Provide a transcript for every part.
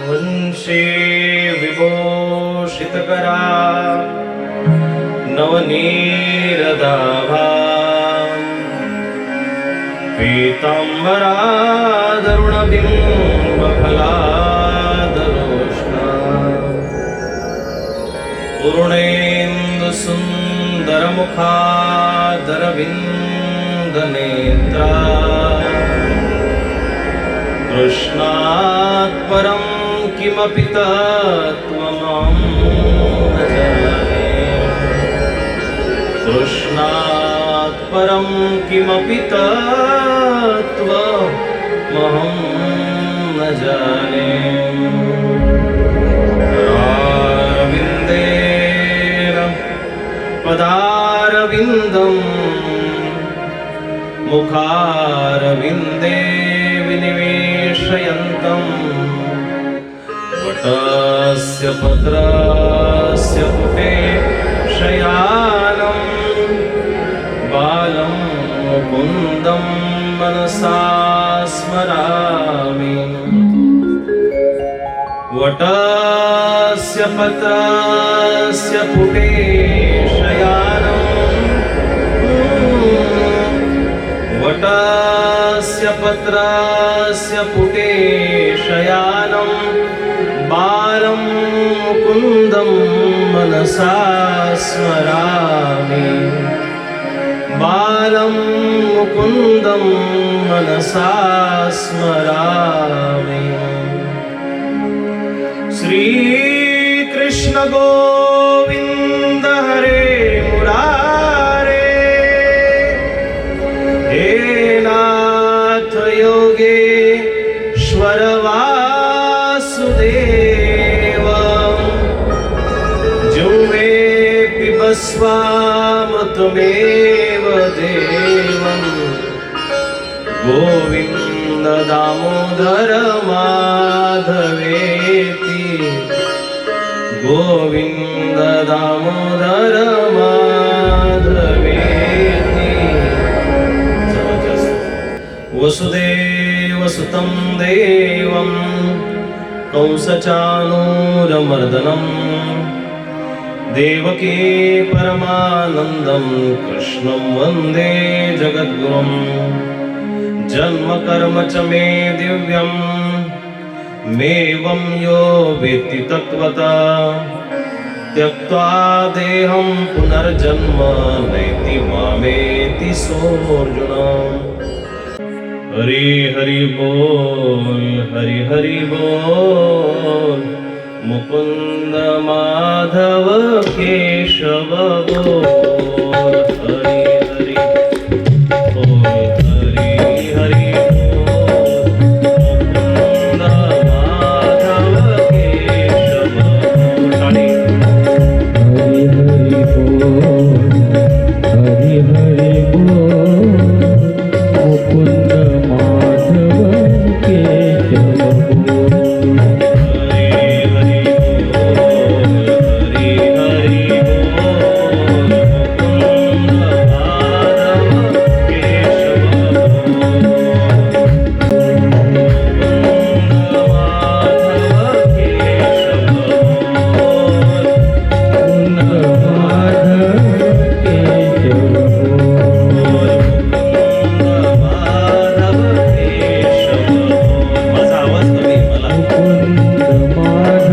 वंशे विभूषितकरा नवनीरदाभा पीताम्बरादरुणबिम्बफलादरोष्णा पूर्णेन्दुसुन्दरमुखादरविन्दनेत्रा कृष्णात् परं किमपि तत्त्वमहं न जाने। कृष्णात् परं किमपि तत्त्वमहं न जाने। पदारविन्देन पदारविन्दं मुखारविन्दे विनिवेशयन्तम् वटस्य पत्रस्य पुटे शयानं बालं मुकुन्दं मनसा स्मरामि। वटस्य पत्रस्य पुटे शयानं वटस्य पत्रस्य पुटे शयानं बालं मुकुन्दं मनसा स्मरामि। बालं मुकुन्दं मनसा स्मरामि। श्रीकृष्ण गोविन्द हरे मुरारे, हे नाथ योगेश्वर वासुदेव। जिह्वे पिबस्वामृतमेव देवम् गोविन्द दामोदर माधवेति। गोविन्द दामोदर माधवेति। वसुदेवसुतं देवं कंसचाणूरमर्दनं देवकी परमानन्दं कृष्णं वन्दे जगद्गुरुं। जन्म कर्म च मे दिव्यं मेवं यो वेत्ति तत्त्वता त्यक्त्वा देहं पुनर्जन्म नैति मामेति सोऽर्जुन। हरि हरि बोल हरि हरि बोल मुकुंद माधव केशव बोल। हरि हरि बोल हरि हरि बोल मुकुंद माधव केशव बोल। हरि हरि बोल हरि हरि बोल मुकुंद माधव केशव बोल। मुकुंद माधव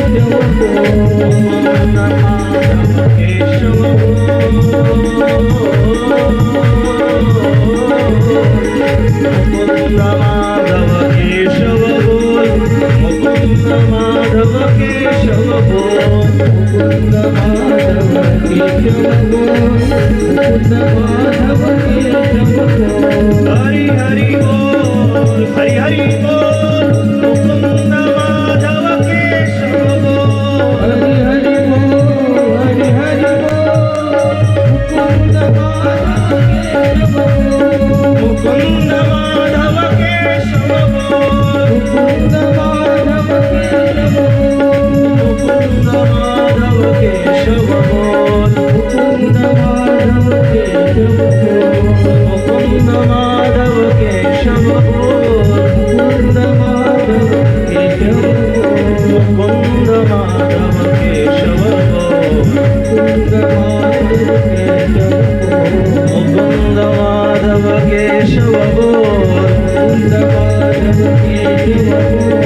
केशव हरी हरी बोल, हरी हरी बोल, मुकुंद माधव केशव बोल, हरी हरी बोल, हरी हरी बोल, मुकुंद माधव केशव बोल, मुकुंद माधव केशव बोल, मुकुंद माधव केशव बोल, मुकुंद माधव केशव बोल, मुकुंद माधव केशव बोल, मुकुंद माधव केशव बोल, मुकुंद माधव केशव बोल, मुकुंद माधव केशव बोल, मुकुंद माधव केशव बोल,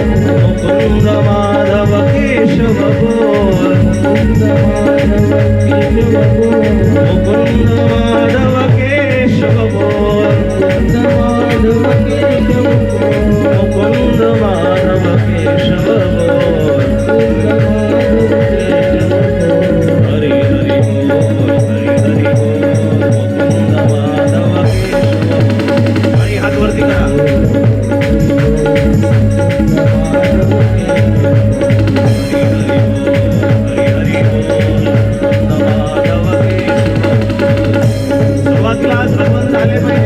मुकुंद माधव केशव बोल, मुकुंद माधव केशव बोल, मुकुंद माधव केशव बोल, मुकुंद माधव केशव बोल, मुकुंद माधव केशव बोल, मुकुंद माधव केशव बोल, हरी हरी बोल, हरी हरी बोल, मुकुंद माधव केशव बोल, आणि हात वरती करा. सुरुवातीला आज आपण झाले पाहिजे.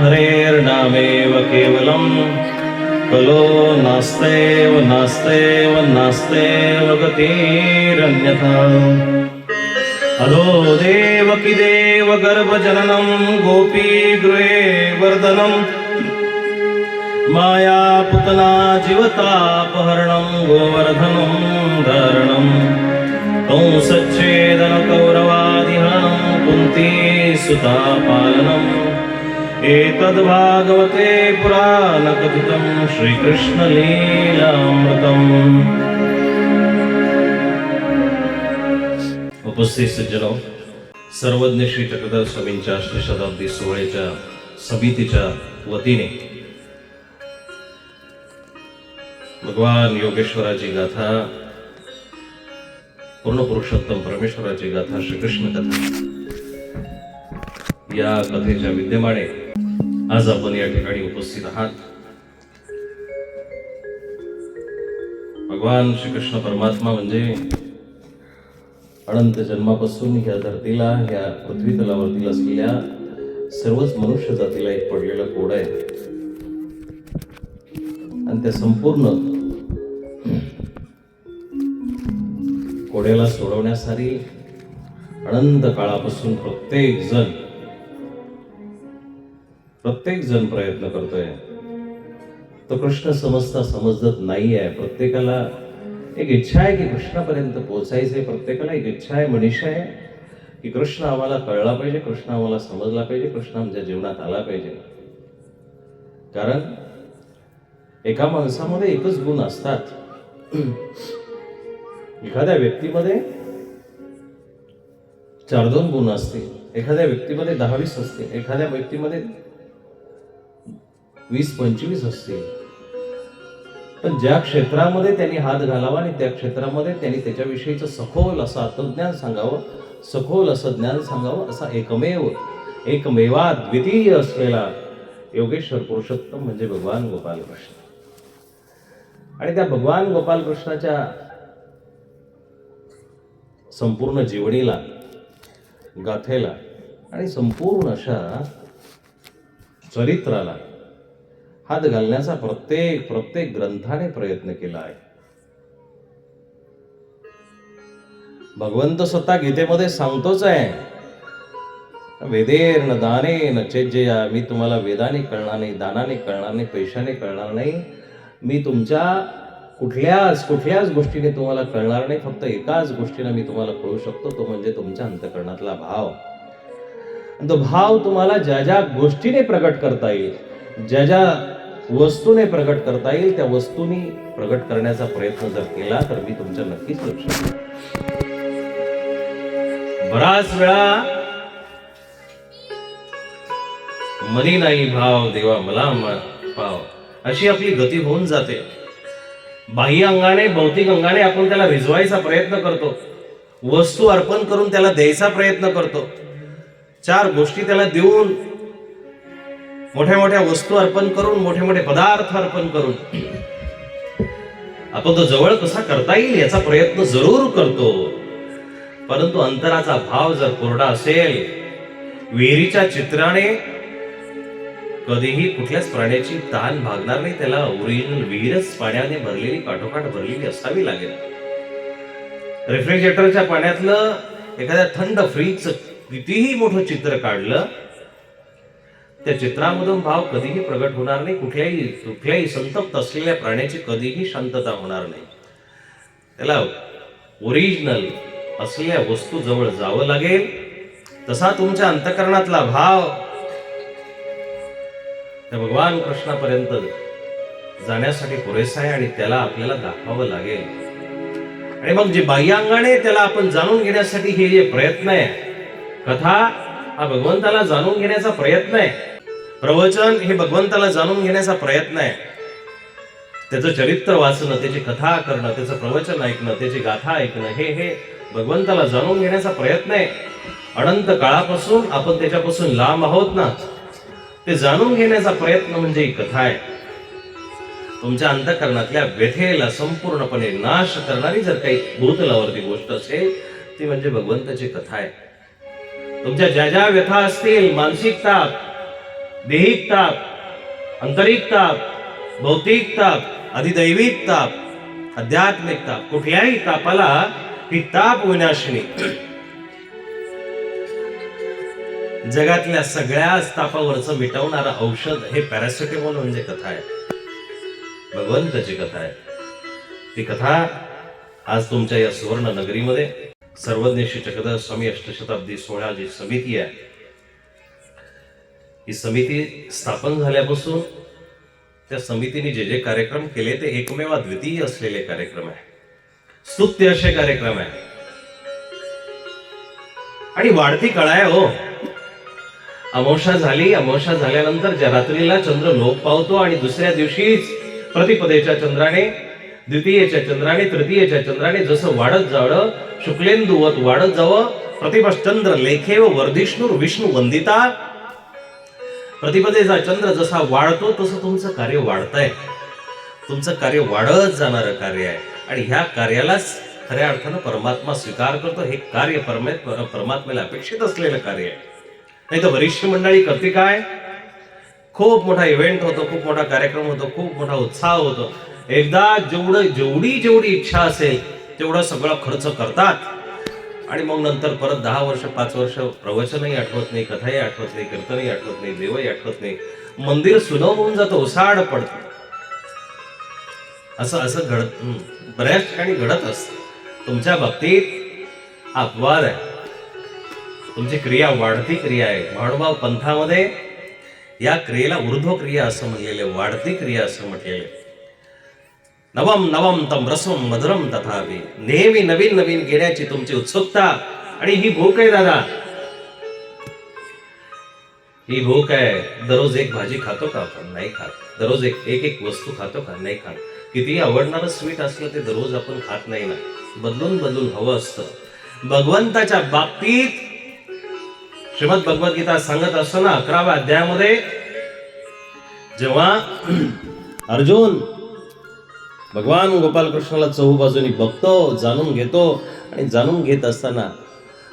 हरेर्नामेव केवलम कलो नास्तेव नास्तेव नास्तेव गतिरन्यथा. अधो देवकी देव गर्भजननं गोपी गृहे वर्धनं माया पुतना जीवतापहरणं गोवर्धनं धारणं कंसच्छेदन कौरवादिहरणं कुन्ती सुता पालनं एतद्भागवते पुराणकथितं श्रीकृष्णलीलामृतम्. उपस्थित सज्जनो, सर्वज्ञ श्री चक्रधर स्वामींच्या अष्टशताब्दी सोहळ्याच्या समितीच्या वतीने भगवान योगेश्वराची गाथा, पूर्ण पुरुषोत्तम परमेश्वराची गाथा, श्रीकृष्ण कथा या कथेच्या विद्यमाने आज आपण या ठिकाणी उपस्थित आहात. भगवान श्रीकृष्ण परमात्मा म्हणजे अनंत जन्मापासून ह्या धरतीला, ह्या पृथ्वी तलावरती असलेल्या सर्वच मनुष्य जातीला एक पडलेलं कोड आहे. आणि त्या संपूर्ण कोड्याला सोडवण्यासाठी अनंत काळापासून प्रत्येक जण प्रयत्न करतोय. तो कृष्ण समजत नाही आहे. प्रत्येकाला एक इच्छा आहे की कृष्णापर्यंत पोहोचायचे. प्रत्येकाला एक इच्छा आहे, मनीषा आहे की कृष्ण आम्हाला कळला पाहिजे, कृष्ण आम्हाला समजला पाहिजे, कृष्ण आमच्या जीवनात आला पाहिजे. कारण एका माणसामध्ये एकच गुण असतात. एखाद्या व्यक्तीमध्ये 4-2 गुण असतील, एखाद्या व्यक्तीमध्ये 10-20 असतील, एखाद्या व्यक्तीमध्ये 20-25 असतील. पण ज्या क्षेत्रामध्ये त्यांनी हात घालावा आणि त्या क्षेत्रामध्ये त्यांनी त्याच्याविषयीचं सखोल असं आत्मज्ञान सांगावं, सखोल असं ज्ञान सांगावं, असा एकमेवा द्वितीय असलेला योगेश्वर पुरुषोत्तम म्हणजे भगवान गोपालकृष्ण. आणि त्या भगवान गोपालकृष्णाच्या संपूर्ण जीवनीला, गाथेला आणि संपूर्ण अशा चरित्राला हात घालण्याचा प्रत्येक ग्रंथाने प्रयत्न केला आहे. भगवंत स्वतः गीतेमध्ये सांगतोच आहे वेदेर न दाने न चेज्जया, मी तुम्हाला वेदाने कळणार नाही, दानाने कळणार नाही, पैशाने कळणार नाही, मी तुमच्या कुठल्याच गोष्टीने तुम्हाला कळणार नाही. फक्त एकाच गोष्टीने मी तुम्हाला कळू शकतो, तो म्हणजे तुमच्या अंतःकरणातला भाव. आणि तो भाव तुम्हाला ज्या ज्या गोष्टीने प्रगट करता येईल, ज्या ज्या वस्तूने प्रगट करता येईल, त्या वस्तूंनी प्रगट करण्याचा प्रयत्न जर केला तर मी तुमच्या नक्कीच लक्षात येईल. बराच वेळा मनी नाही भाव देवा मला भाव, अशी आपली गती होऊन जाते. बाह्य अंगाने, भौतिक अंगाने आपण त्याला रिझवायचा प्रयत्न करतो, वस्तू अर्पण करून त्याला द्यायचा प्रयत्न करतो, चार गोष्टी त्याला देऊन, मोठ्या मोठ्या वस्तू अर्पण करून, मोठे मोठे पदार्थ अर्पण करून आपण तो जवळ कसा करता येईल याचा प्रयत्न जरूर करतो. परंतु अंतराचा भाव जर कोरडा असेल, विहिरीच्या चित्राने कधीही कुठल्याच प्राण्याची तहान भागणार नाही. त्याला ओरिजिनल विहीरच पाण्याने भरलेली, काठोकाठ भरलेली असावी लागेल. रेफ्रिजरेटरच्या पाण्यातलं एखाद्या थंड फ्रीजचं कितीही मोठं चित्र काढलं, त्या चित्रामधून भाव कधीही प्रगट होणार नाही. कुठल्याही संतप्त असलेल्या प्राण्याची कधीही शांतता होणार नाही. त्याला ओरिजिनल असलेल्या वस्तू जवळ जावं लागेल. तसा तुमच्या अंतःकरणातला भाव त्या भगवान कृष्णापर्यंत जाण्यासाठी पुरेसा आहे आणि त्याला आपल्याला दाखवावं लागेल. आणि मग जे बाह्यांगाने त्याला आपण जाणून घेण्यासाठी हे जे प्रयत्न आहे, कथा हा भगवंताला जाणून घेण्याचा प्रयत्न आहे, प्रवचन हे भगवंताला जाणून घेण्याचा प्रयत्न आहे. त्याचं चरित्र वाचणं, त्याची कथा करणं, त्याचं प्रवचन ऐकणं, त्याची गाथा ऐकणं, हे भगवंताला जाणून घेण्याचा प्रयत्न आहे. अनंत काळापासून आपण त्याच्यापासून लांब आहोत ना, ते जाणून घेण्याचा प्रयत्न म्हणजे ही कथा आहे. तुमच्या अंतःकरणातल्या व्यथेला संपूर्णपणे नाश करणारी जर काही भूतलावरती गोष्ट असेल ती म्हणजे भगवंताची कथा आहे. तुमच्या ज्या ज्या व्यथा असतील, मानसिक ताप, देहिक ताप, आंतरिक ताप, भौतिक ताप, अधिदैविक ताप, आध्यात्मिक ताप, कुठल्याही तापाला ही ताप विनाशिनी, जगातल्या सगळ्याच तापावरचं मिटवणारं औषध हे पॅरासिटामॉल म्हणजे कथा आहे, भगवंताची कथा आहे. ती कथा आज तुमच्या या सुवर्ण नगरीमध्ये सर्वज्ञ श्री चक्रधर स्वामी अष्टशताब्दी 16 जी समिती आहे, ही समिती स्थापन झाल्यापासून त्या समितीने जे जे कार्यक्रम केले ते एकमेव अद्वितीय असलेले कार्यक्रम आहे, स्तुत्य असे कार्यक्रम आहे. आणि वाढती कळा आहे हो. अमावस्या झाली, अमावस्या झाल्यानंतर ज्या रात्रीला चंद्र लोप पावतो आणि दुसऱ्या दिवशीच प्रतिपदेच्या चंद्राने, द्वितीयेच्या चंद्राने, तृतीयेच्या चंद्राने जसं वाढत जावं, शुक्लेंदुवत वाढत जावं, प्रतिपश्चंद्र लेखेव वर्धिष्णुर विष्णू वंदिता, प्रतिपदेचा चंद्र जसा वाढतो तसं तुमचं कार्य वाढतंय. तुमचं कार्य वाढत जाणारं कार्य आहे आणि ह्या कार्यालाच खऱ्या अर्थानं परमात्मा स्वीकार करतो. हे कार्य परमात्म्याला अपेक्षित असलेलं कार्य आहे. नाही तर वरिष्ठ मंडळी करते काय, खूप मोठा इव्हेंट होतो, खूप मोठा कार्यक्रम होतो, खूप मोठा उत्साह होतो, एकदा जेवढी इच्छा असेल तेवढं सगळं खर्च करतात आणि मग नंतर परत 10 वर्ष 5 वर्ष प्रवचनही आठवत नाही, कथाही आठवत नाही, कीर्तनही आठवत नाही, देवही आठवत नाही, मंदिर सुनव होऊन जातं, ओसाड पडतं. असं बऱ्याच ठिकाणी घडत असतं. तुमच्या बाबतीत अपवाद आहे. तुमची क्रिया वाढती क्रिया आहे. महानुभाव पंथामध्ये या क्रियेला ऊर्ध्व क्रिया असं म्हणलेले, वाढती क्रिया असं म्हटलेले. नवम नवम तम रसम मधुरम तथापि, नेहमी नवीन नवीन घेण्याची तुमची उत्सुकता आणि ही भूक आहे दादा, ही भूक आहे. दररोज एक भाजी खातो का आपण? नाही खात. दररोज एक वस्तू खातो का? नाही खात. कितीही आवडणारं स्वीट असलं ते दररोज आपण खात नाही ना, बदलून हवं असतं. भगवंताच्या बाबतीत श्रीमद भगवद्गीता सांगत असताना 11व्या अध्यायामध्ये जेव्हा अर्जुन भगवान गोपाल कृष्णाला चहूबाजूनी बघतो, जाणून घेतो आणि जाणून घेत असताना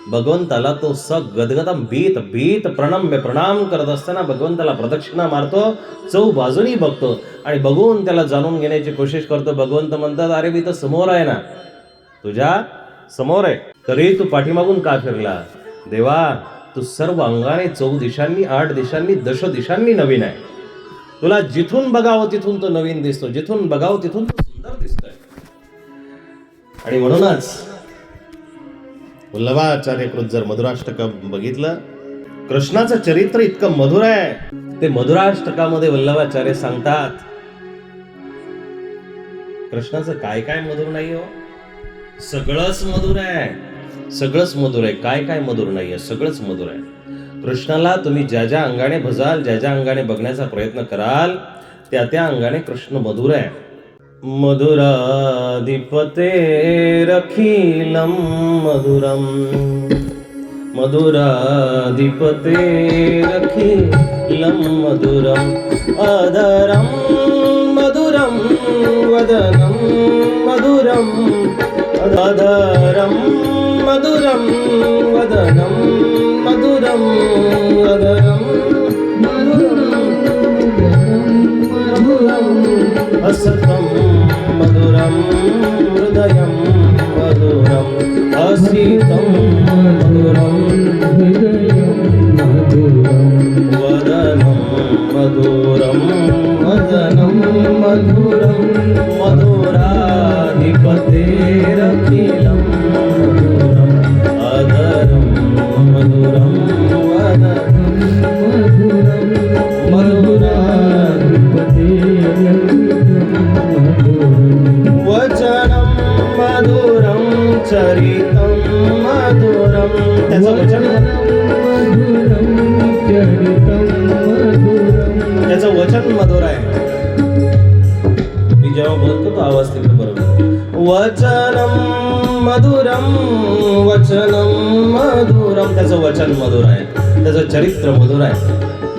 भगवंताला तो गदगदम भीत प्रणाम करत असताना भगवंताला प्रदक्षिणा मारतो, चहूबाजूनी बघतो आणि बघून त्याला जाणून घेण्याची कोशिश करतो. भगवंत म्हणतात, अरे मी तर समोर आहे ना, तुझ्या समोर आहे, तरी तू पाठीमागून का फिरला? देवा तू सर्व अंगाने 14 दिशांनी 8 दिशांनी 10 दिशांनी नवीन आहे. तुला जिथून बघावं तिथून तो नवीन दिसतो, जिथून बघावं तिथून तो सुंदर दिसतोय. आणि म्हणूनच वल्लभाचार्यकृत जर मधुराष्टकं बघितलं, कृष्णाचं चरित्र इतकं मधुर आहे. ते मधुराष्टकामध्ये वल्लभाचार्य सांगतात, कृष्णाचं काय काय मधुर नाही हो, सगळंच मधुर आहे, सगळंच मधुर आहे. काय काय मधुर नाही आहे, सगळंच मधुर आहे. कृष्णाला तुम्ही ज्या ज्या अंगाने भजाल, ज्या ज्या अंगाने बघण्याचा प्रयत्न कराल, त्या त्या अंगाने कृष्ण मधुर आहे. मधुराधिपतेरखिलं मधुरं, मधुराधिपतेरखिलं मधुरं, अधरं मधुरं वदनं मधुरं, अधरं मधुरं वदनं मधुरं, अधरं मधुरं असतं मधुरं, हृदयं मधुरं, असितं मधुरं, वदनं मधुरं, वदनं मधुरं, मधुराधिपतेरखिलं मधुरं, अधरं मधुरं, वदनं वचनं मधुरं, चरितं मधुरं. त्याचं वचन मधुर आहे. मी जेव्हा बोलतो तो आवाज तिकडे बरोबर. वचनं मधुरं, वचनं मधुरं. त्याचं वचन मधुर आहे, त्याचं चरित्र मधुर आहे.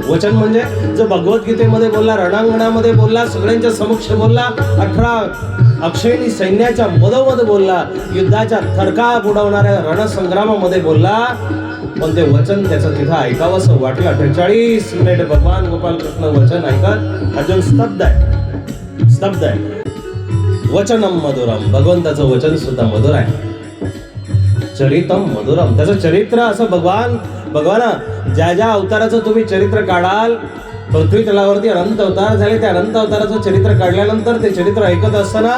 वचन म्हणजे जो भगवद्गीतेमध्ये बोलला, रणांगणामध्ये बोलला, सगळ्यांच्या समक्ष बोलला, 18 अक्षयणी सैन्याच्या मधोमध बोलला, युद्धाच्या थरकाप उडवणाऱ्या रणसंग्रामामध्ये बोलला. पण ते वचन त्याचं तिथं ऐकावंसं वाटलं. 48 मिनिट भगवान गोपाल कृष्ण वचन ऐकत अर्जुन स्तब्ध आहे, स्तब्ध आहे. वचनम मधुरम, भगवंताचं वचन सुद्धा मधुर आहे. चरितम मधुरम, त्याचं चरित्र असं भगवाना ज्या ज्या अवताराचं तुम्ही चरित्र काढाल, पृथ्वी तलावरती अनंत अवतार झाले, त्या अनंत अवताराचं चरित्र काढल्यानंतर ते चरित्र ऐकत असताना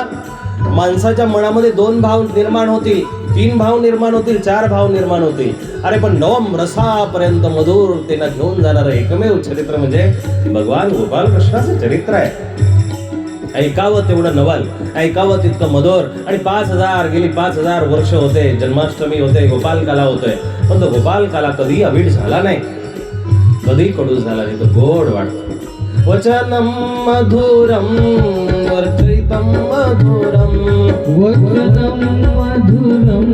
माणसाच्या मनामध्ये 2 भाव निर्माण होतील, 3 भाव निर्माण होतील, 4 भाव निर्माण होतील. अरे पण नवम रसापर्यंत मधुर त्यांना घेऊन जाणारं एकमेव चरित्र म्हणजे भगवान गोपाल कृष्णाचं चरित्र आहे. ऐकावं तेवढं नवल, ऐकावं तितकं मधुर. आणि 5000 गेली 5000 वर्ष होते, जन्माष्टमी होते, गोपाल काला होतोय, पण तो गोपाल काला कधी अवीट झाला नाही, कधी कडू झाला नाही, तो गोड वाटतो. वचनं मधुरं, वर्चरितं मधुरं, वचनं मधुरं,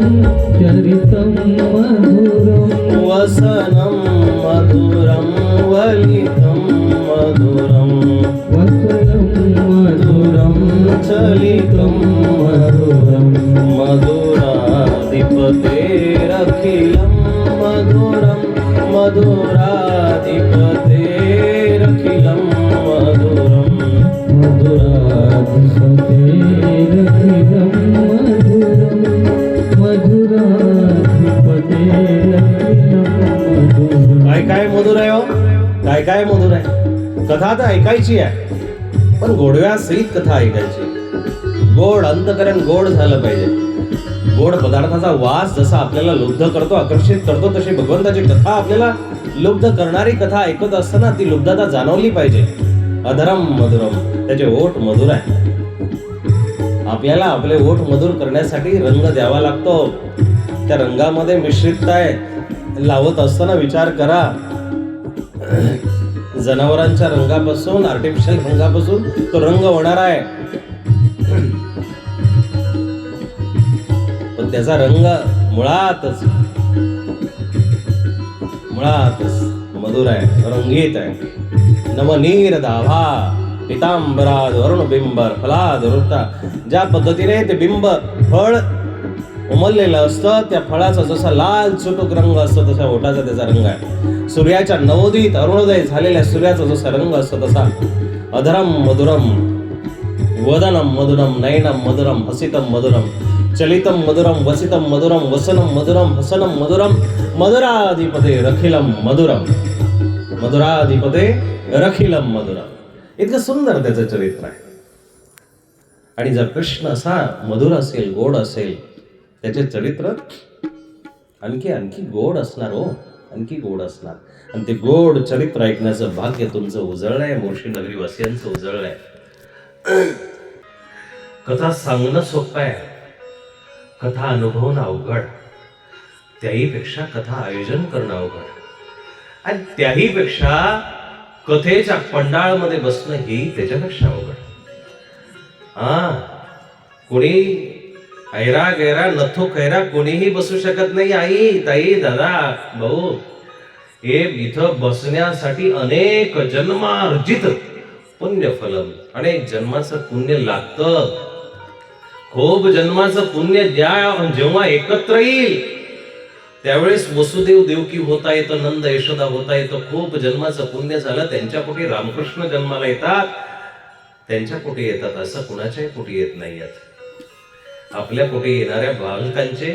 चरितं मधुरं, वसनं मधुरं, वलितं मधुरं, वचनं मधुरं, चलितं मधुरं, मधुराधिपतेरखिलं मधुरं, मधुराधिपतेरखिलं मधुरं, मधुराधिपतेरखिलं मधुरं, मधुराधिपतेरखिलं मधुरं. काय काय मधुर आहे हो, काय काय मधुर आहे. कथा तर ऐकायची आहे, पण गोडव्या सहित कथा ऐकायची. गोड अंतकरण गोड झालं पाहिजे. गोड पदार्थाचा वास जसा आपल्याला लुब्ध करतो, आकर्षित करतो, तशी भगवंताची कथा आपल्याला लुब्ध करणारी कथा ऐकत असताना ती लुब्धता जाणवली पाहिजे. अधरम मधुरम, त्याचे ओठ मधुर आहे. आपल्याला आपले ओठ मधुर करण्यासाठी रंग द्यावा लागतो. त्या रंगामध्ये मिश्रितता आहे. लावत असताना विचार करा, जनावरांच्या रंगापासून, आर्टिफिशियल रंगापासून तो रंग होणार आहे, पण त्याचा रंग मुळातच मधुर आहे, रंगीत आहे. नवनीर दाभा पितांबराद वरुण बिंबर फलाद वृत्ता. ज्या पद्धतीने ते बिंब फळ उमललेलं असतं, त्या फळाचा जसा लाल चुटुक रंग असतो तसा ओठाचा त्याचा रंग आहे. सूर्याच्या नवोदित अरुणोदय झालेल्या सूर्याचा जसा रंग असतो तसा. अधरम मधुरम, वदनम मधुरम, नयनम मधुरम, हसितम मधुरम. चलितं मधुरं वसितं मधुरं वसनं मधुरं हसनं मधुरं मधुराधिपते रखिलं मधुरं मधुराधिपते रखिलं मधुरं. इतकं सुंदर त्याचं चरित्र आहे. आणि जर कृष्ण असा मधुर असेल, गोड असेल, त्याचे चरित्र आणखी आणखी गोड असणार हो, आणखी गोड असणार. आणि ते गोड चरित्र ऐकण्याचं भाग्य तुमचं उजळलंय, मोर्शी नगरी वासियांचं उजळलंय. कथा सांगणं सोपं आहे, कथा अनुभवणं अवघड. त्याहीपेक्षा कथा आयोजन करणं अवघड, आणि त्याहीपेक्षा कथेच्या पंडाळमध्ये बसणं ही त्याच्यापेक्षा अवघड. कोणी ऐरा गैरा नथो कैरा कोणीही बसू शकत नाही. आई, ताई, दादा, भाऊ, हे इथं बसण्यासाठी अनेक जन्मार्जित पुण्य फलम, अनेक जन्माचं पुण्य लागतं. खूप जन्माचं पुण्य जेव्हा एकत्र येईल त्यावेळेस वसुदेव देवकी होता येतं, नंद यशोदा होता येतं. खूप जन्माचं पुण्य झालं, त्यांच्या पोटी रामकृष्ण जन्माला येतात, त्यांच्या पोटी येतात, असं कुणाच्याही पोटी येत नाही. आपल्या पोटी येणाऱ्या बालकांचे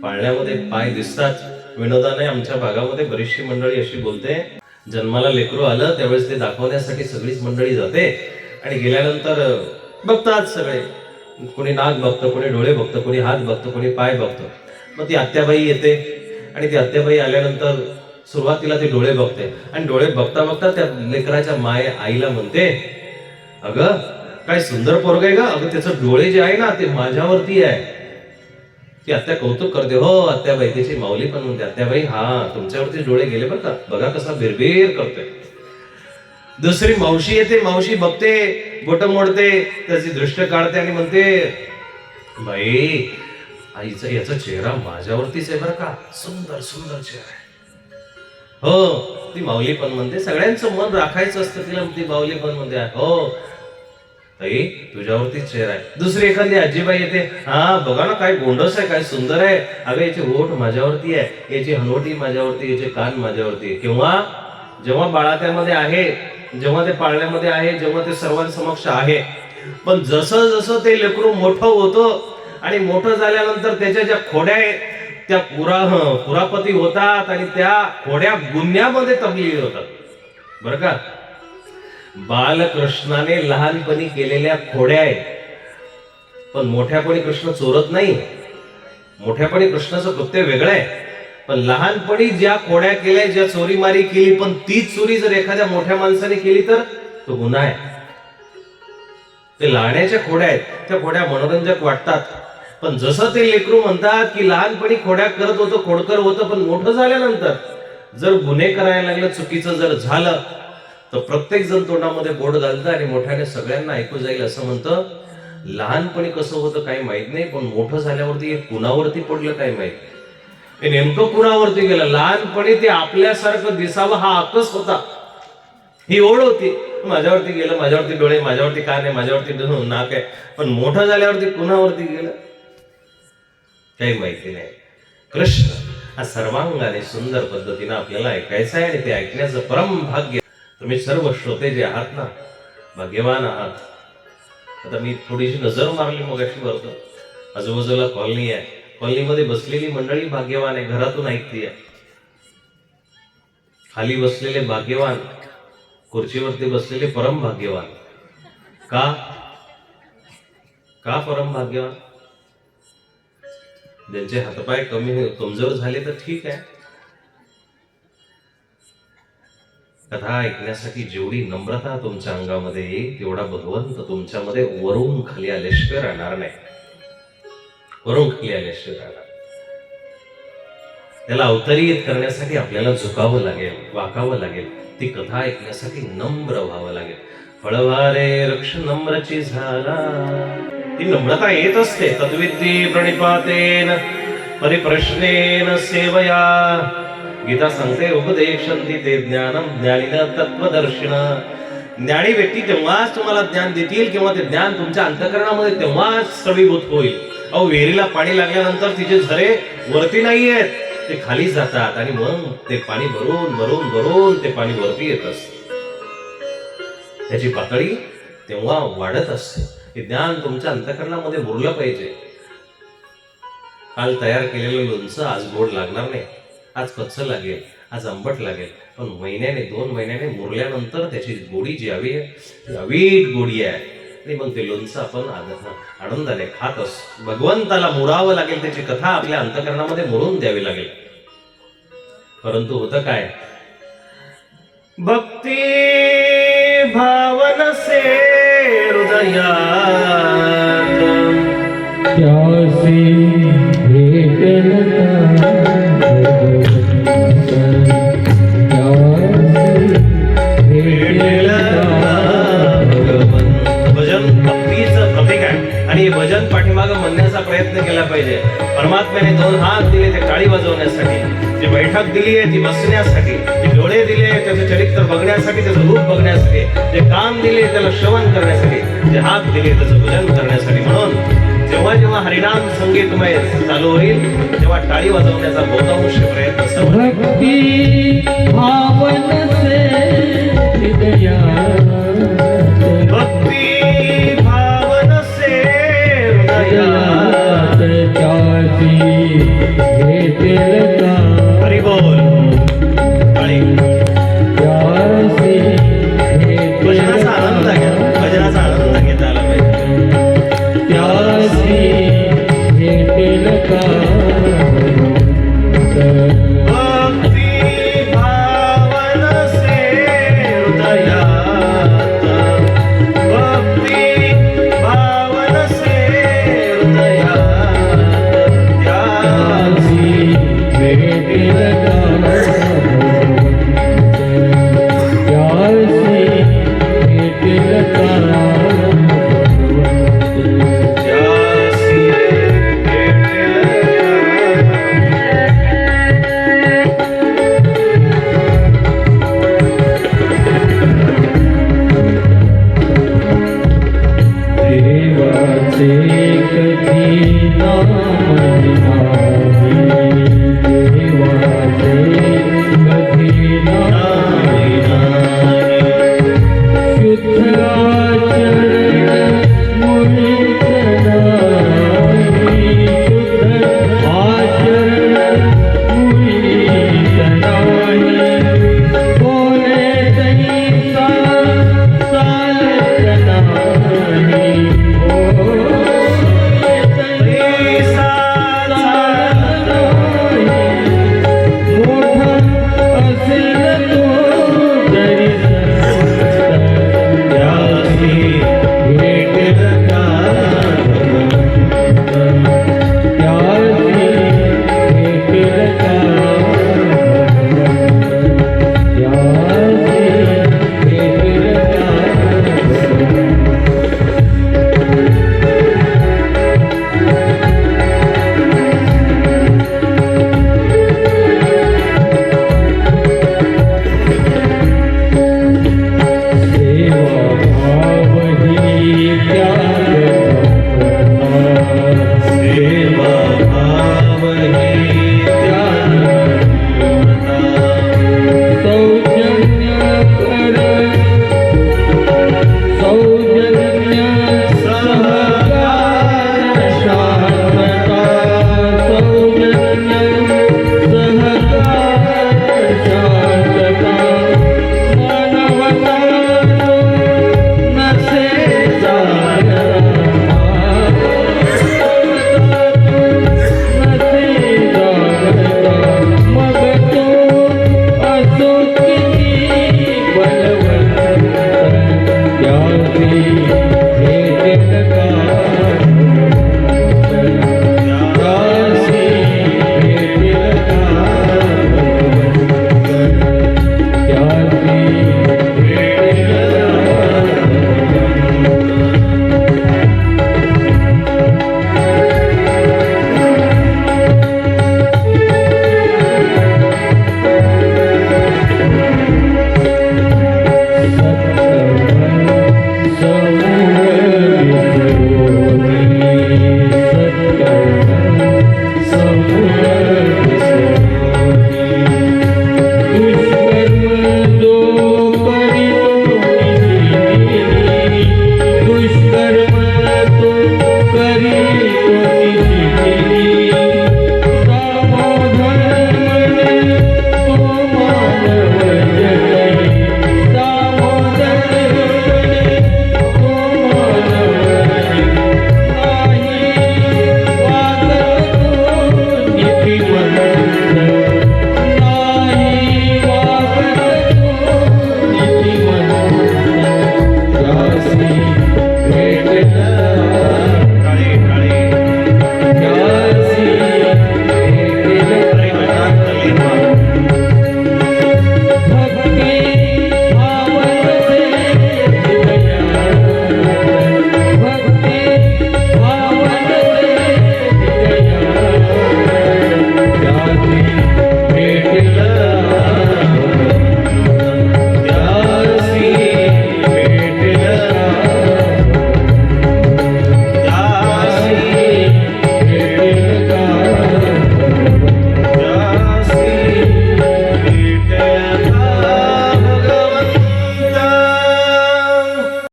पाळण्यामध्ये पाय दिसतात. विनोदाने आमच्या भागामध्ये बरीचशी मंडळी अशी बोलते, जन्माला लेकरू आलं त्यावेळेस ते दाखवण्यासाठी सगळीच मंडळी जाते, आणि गेल्यानंतर बघतात सगळे, कोणी नाक बघतं, कोणी डोळे बघतं, कोणी हात बघतं, कोणी पाय बघतं. मग ती आत्याबाई येते, आणि ती आत्याबाई आल्यानंतर सुरुवातीला ती डोळे बघते, आणि डोळे बघता बघता त्या लेकराच्या आईला म्हणते, अगं काय सुंदर पोरग आहे ग, अगं त्याचं डोळे जे आहे ना ते माझ्यावरती आहे. ती आत्या कौतुक करते, हो आत्याबाई. त्याची माऊली पण म्हणते, आत्याबाई हा तुमच्यावरती डोळे गेले बरं का, बघा कसा बिरबिर करतोय. दुसरी मावशी येते, मावशी बघते, बोट मोडते, त्याची दृष्ट काढते आणि म्हणते, बाई आईचा याचा चेहरा माझ्यावरतीच आहे बरं का, सुंदर सुंदर चेहरा आहे. हो, ती माऊली पण म्हणते, सगळ्यांचं मन राखायचं असतं तिला. ती माऊली पण म्हणते, हो ताई तुझ्यावरती चेहरा आहे. दुसरी एखादी आजीबाई येते, हा बघा ना काय गोंडस आहे, काय सुंदर आहे, अगं याचे ओठ माझ्यावरती आहे, याची हनवटी माझ्यावरती, याचे कान माझ्यावरती आहे. केव्हा? जेव्हा बाळात्यामध्ये आहे, जेव्हा ते पाळण्यामध्ये आहे, जेव्हा ते सर्वांसमक्ष आहे. पण जसं जसं ते लेकरू मोठं होतं आणि मोठं झाल्यानंतर त्याच्या ज्या खोड्या आहेत त्या पुरापती होतात, आणि त्या खोड्या गुन्ह्यामध्ये तबदील होतात बरं का. बालकृष्णाने लहानपणी केलेल्या खोड्या आहेत, पण मोठ्यापणी कृष्ण चोरत नाही. मोठ्यापणी कृष्णाचं कृत्य वेगळं आहे, पण लहानपणी ज्या खोड्या केल्या, ज्या चोरीमारी केली, पण तीच चोरी जर एखाद्या मोठ्या माणसाने केली तर तो गुन्हा आहे. ते लहाण्याच्या खोड्या आहेत, त्या खोड्या मनोरंजक वाटतात, पण जसं ते लेकरू म्हणतात की लहानपणी खोड्या करत होतं, खोडकर होतं, पण मोठं झाल्यानंतर जर गुन्हे करायला लागलं, चुकीचं जर झालं तर प्रत्येक जण तोंडामध्ये बोट घालतं आणि मोठ्याने सगळ्यांना ऐकू जाईल असं म्हणतं. लहानपणी कसं होतं काही माहित नाही, पण मोठं झाल्यावरती कुणावरती पडलं काय माहित. हे नेमकं कुणावरती गेलं. लहानपणी ते आपल्यासारखं दिसावं हा आकस होता, ही ओढ होती, माझ्यावरती गेलं, माझ्यावरती डोळे, माझ्यावरती कान आहे, माझ्यावरती नाक आहे. पण मोठं झाल्यावरती कुणावरती गेलं काही माहिती नाही. कृष्ण हा सर्वांगाने सुंदर पद्धतीने आपल्याला ऐकायचं आहे, आणि ते ऐकण्याचं परम भाग्य तुम्ही सर्व श्रोते जे आहात ना, भाग्यवान आहात. आता मी थोडीशी नजर मारली मगाशी वरतं, आजूबाजूला कॉलनी आहे, कॉलनीमध्ये बसलेली मंडळी भाग्यवान आहे, घरातून ऐकतीये. खाली बसलेले भाग्यवान, खुर्चीवरती बसलेले परम भाग्यवान. का का परम भाग्यवान? ज्यांचे हातपाय कमजोर झाले तर ठीक आहे. कथा ऐकण्यासाठी जेवढी नम्रता तुमच्या अंगामध्ये येईल तेवढा भगवंत तुमच्यामध्ये वरून खाली आल्याशिवाय राहणार नाही. वरून खाली आल्याशिवाय राहणार. त्याला अवतरित करण्यासाठी आपल्याला झुकावं लागेल, वाकावं लागेल. ती कथा ऐकण्यासाठी नम्र व्हावं लागेल. फळवारे रक्ष नम्रची झाला. ती नम्रता येत असते. तद्विद्धी प्रणिपातेन परिप्रश्नेन सेवया. गीता सांगते उपदेशन्ति ते ज्ञानम ज्ञानिन तत्वदर्शिन. ज्ञानी व्यक्ती तेव्हाच तुम्हाला ज्ञान देतील किंवा ते ज्ञान तुमच्या अंतःकरणामध्ये तेव्हाच स्रवीभूत होईल. अहो, विहिरीला पाणी लागल्यानंतर तिचे झरे वरती नाही आहेत, ते खाली जातात, आणि मग ते पाणी भरून भरून भरून ते पाणी वरती येत असते. त्याची पातळी तेव्हा वाढत असते. हे ज्ञान तुमच्या अंतःकरणामध्ये मुरलं पाहिजे. काल तयार केलेलं लोणचं आज गोड लागणार नाही, आज कच्चं लागेल, आज आंबट लागेल, पण महिन्याने 2 महिन्याने मुरल्यानंतर त्याची गोडी जी हवी आहे ती अवीट गोडी आहे. आणि मग ते लोणचं आपण आनंदाने खात असतो. भगवंताला मुरावं लागेल, त्याची कथा आपल्या अंतकरणामध्ये मुरून द्यावी लागेल. परंतु होतं काय, भक्ती भावन से हृदयात त्यासी भेटेल भजन भक्तीचं प्रतीक आहे. आणि हे भजन पाठीमागं म्हणण्याचा प्रयत्न केला पाहिजे. परमात्म्याने 2 हात दिले ते टाळी वाजवण्यासाठी, जी बैठक दिली आहे ती बसण्यासाठी, जे डोळे दिले त्याचं चरित्र बघण्यासाठी, त्याचं रूप बघण्यासाठी, जे कान दिले त्याला श्रवण करण्यासाठी, जे हात दिले त्याचं भजन करण्यासाठी. म्हणून जेव्हा जेव्हा हरिनाम संगीतमय चालू होईल तेव्हा टाळी वाजवण्याचा बहुतांश प्रयत्न